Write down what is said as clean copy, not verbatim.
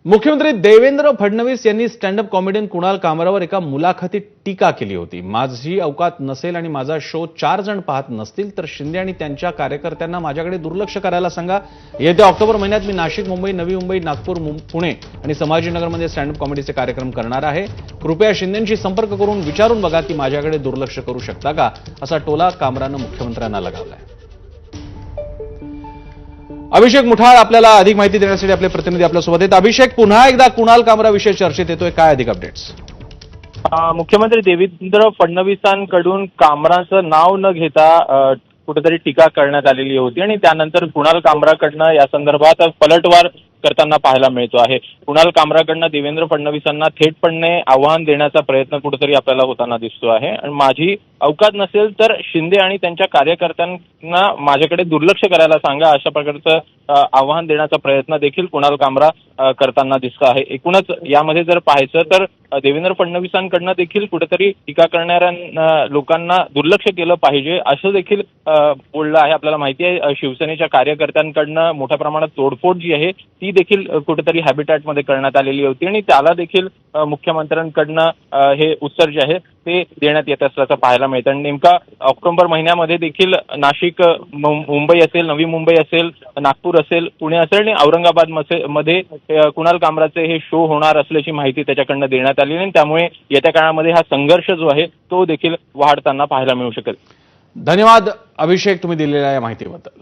मुख्यमंत्री देवेंद्र फडणवीस यांनी stand up comedian Kunal कामरावर एका मुलाखतीत टीका केली होती। माझी औकात नसेल आणि माझा शो 4 जण पाहत नसतील तर शिंदे आणि त्यांच्या कार्यकर्त्यांना माझ्याकडे दुर्लक्ष करायला सांगा। येत्या ऑक्टोबर महिन्यात मी नाशिक, मुंबई, नवी मुंबई, नागपूर, पुणे आणि संभाजीनगरमध्ये स्टँड अप कॉमेडीचे कार्यक्रम करणार आहे। कृपया शिंदेंशी संपर्क करून विचारून बघा की माझ्याकडे दुर्लक्ष करू शकता का, असा टोला कामरानं मुख्यमंत्र्यांना लगावलाय। अभिषेक मुठाळ आपल्याला अधिक माहिती देण्यासाठी आपले प्रतिनिधी आपल्यासोबत आहेत। अभिषेक, पुन्हा एकदा कुणाल कामराविषयी चर्चेत येतोय, काय अधिक अपडेट्स? मुख्यमंत्री देवेंद्र फडणवीसांकडून कामराचं नाव न घेता कुठेतरी टीका करण्यात आलेली होती आणि त्यानंतर कुणाल कामराकडनं या संदर्भात पलटवार करताना पाहायला मिळतो आहे। कुणाल कामराकडनं देवेंद्र फडणवीसांना थेटपणे आव्हान देण्याचा प्रयत्न कुठेतरी आपल्याला होताना दिसतो आहे आणि माझी औकात नसेल तर शिंदे आणि त्यांच्या कार्यकर्त्यांना माझ्याकडे दुर्लक्ष करायला सांगा, अशा प्रकारचं आव्हान देण्याचा प्रयत्न देखील कुणाल कामरा करताना दिसतो आहे। एकूणच यामध्ये जर पाहायचं तर देवेंद्र फडणवीसांकडनं देखील कुठेतरी टीका करणाऱ्या लोकांना दुर्लक्ष केलं पाहिजे असं देखील बोललं आहे। आपल्याला माहिती आहे शिवसेनेच्या कार्यकर्त्यांकडनं मोठ्या प्रमाणात तोडफोड जी आहे ती देखील कुठेतरी हॅबिटॅटमध्ये करण्यात आलेली होती आणि त्याला देखील मुख्यमंत्र्यांकडनं हे उत्तर जे आहे ते देण्यात येत असल्याचं पाहायला मिळतं। आणि नेमका ऑक्टोबर महिन्यामध्ये देखील नाशिक, मुंबई असेल, नवी मुंबई असेल, नागपूर असेल, पुणे असेल आणि औरंगाबाद मध्ये कुणाल कामराचे हे शो होणार असल्याची माहिती त्याच्याकडनं देण्यात आली आणि त्यामुळे येत्या काळामध्ये हा संघर्ष जो आहे तो देखील वाढताना पाहायला मिळू शकेल। धन्यवाद अभिषेक, तुम्ही दिलेल्या या माहितीबद्दल।